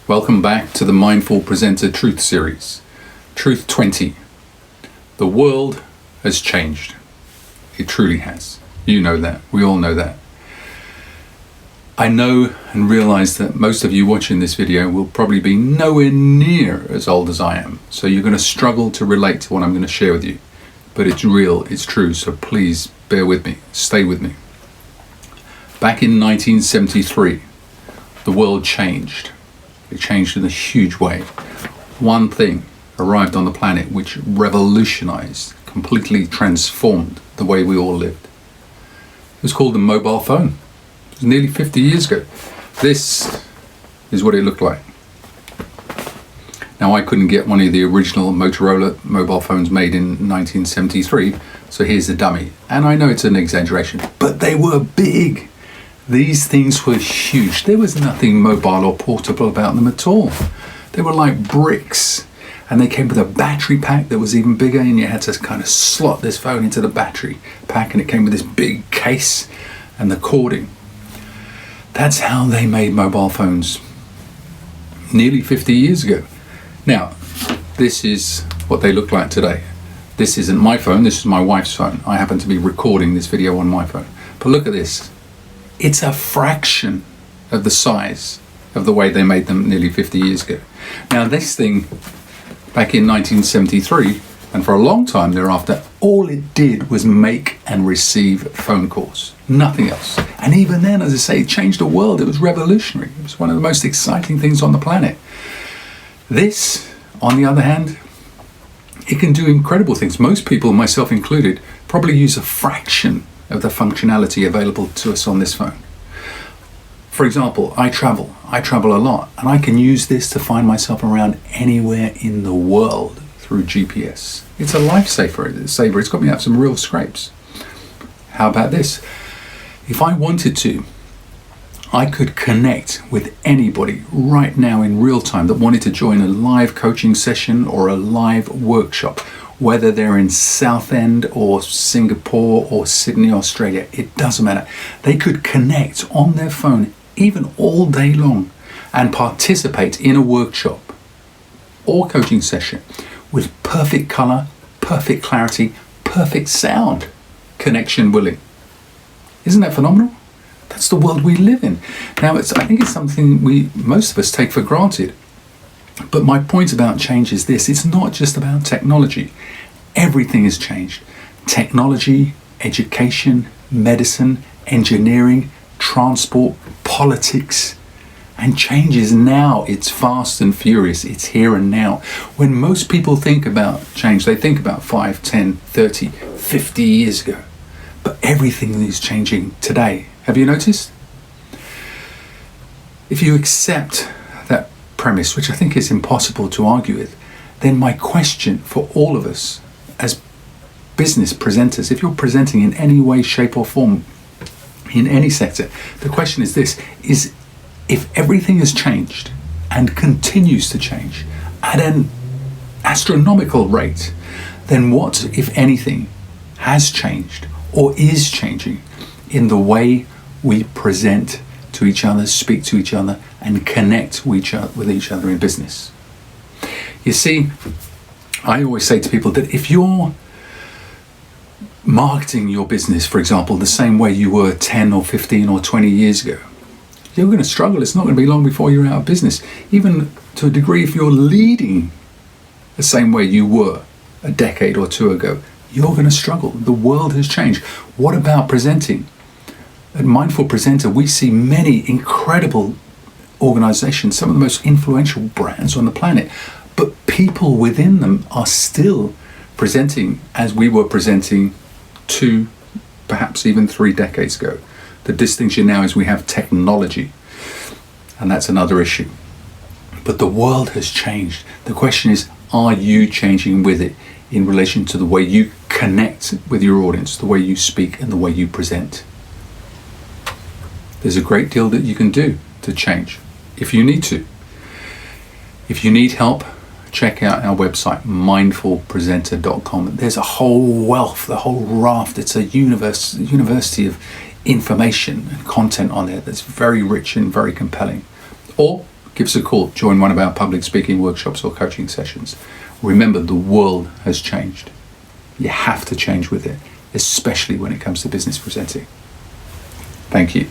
Welcome back to the Mindful Presenter Truth Series. Truth 20. The world has changed. It truly has. You know that. We all know that. I know and realize that most of you watching this video will probably be nowhere near as old as I am. So you're going to struggle to relate to what I'm going to share with you. But it's real, it's true. So please bear with me. Stay with me. Back in 1973, the world changed. It changed in a huge way. One thing arrived on the planet which revolutionized, completely transformed the way we all lived. It was called the mobile phone. It was nearly 50 years ago. This is what it looked like. Now, I couldn't get one of the original Motorola mobile phones made in 1973, so here's a dummy. And I know it's an exaggeration, but they were big. These things were huge. There was nothing mobile or portable about them at all. They were like bricks. And they came with a battery pack that was even bigger, and you had to kind of slot this phone into the battery pack, and it came with this big case and the cording. That's how they made mobile phones nearly 50 years ago. Now, this is what they look like today. This isn't my phone, this is my wife's phone. I happen to be recording this video on my phone. But look at this. It's a fraction of the size of the way they made them nearly 50 years ago. Now, this thing, back in 1973, and for a long time thereafter, all it did was make and receive phone calls. Nothing else. And even then, as I say, it changed the world. It was revolutionary. It was one of the most exciting things on the planet. This, on the other hand, it can do incredible things. Most people, myself included, probably use a fraction of the functionality available to us on this phone. For example, I travel a lot, and I can use this to find myself around anywhere in the world through GPS. It's a lifesaver. It's got me out of some real scrapes. How about this? If I wanted to, I could connect with anybody right now in real time that wanted to join a live coaching session or a live workshop, whether they're in Southend or Singapore or Sydney, Australia. It doesn't matter. They could connect on their phone even all day long and participate in a workshop or coaching session with perfect color, perfect clarity, perfect sound, connection willing. Isn't that phenomenal? That's the world we live in. Now, I think it's something most of us take for granted. But my point about change is this: it's not just about technology. Everything has changed. Technology, education, medicine, engineering, transport, politics. And change is now. It's fast and furious. It's here and now. When most people think about change, they think about 5, 10, 30, 50 years ago. But everything is changing today. Have you noticed? If you accept that premise, which I think is impossible to argue with, then my question for all of us as business presenters, if you're presenting in any way, shape or form, in any sector, the question is this: is if everything has changed and continues to change at an astronomical rate, then what, if anything, has changed or is changing in the way we present to each other, speak to each other, and connect with each other in business? You see, I always say to people that if you're marketing your business, for example, the same way you were 10 or 15 or 20 years ago, you're going to struggle. It's not going to be long before you're out of business. Even to a degree, if you're leading the same way you were a decade or two ago, you're going to struggle. The world has changed. What about presenting? At Mindful Presenter, we see many incredible organizations, some of the most influential brands on the planet, but people within them are still presenting as we were presenting 2, perhaps even 3 decades ago. The distinction now is we have technology, and that's another issue. But the world has changed. The question is, are you changing with it in relation to the way you connect with your audience, the way you speak, and the way you present? There's a great deal that you can do to change if you need to. If you need help, check out our website, mindfulpresenter.com. There's a whole wealth, the whole raft. It's a university of information and content on there that's very rich and very compelling. Or give us a call, join one of our public speaking workshops or coaching sessions. Remember, the world has changed. You have to change with it, especially when it comes to business presenting. Thank you.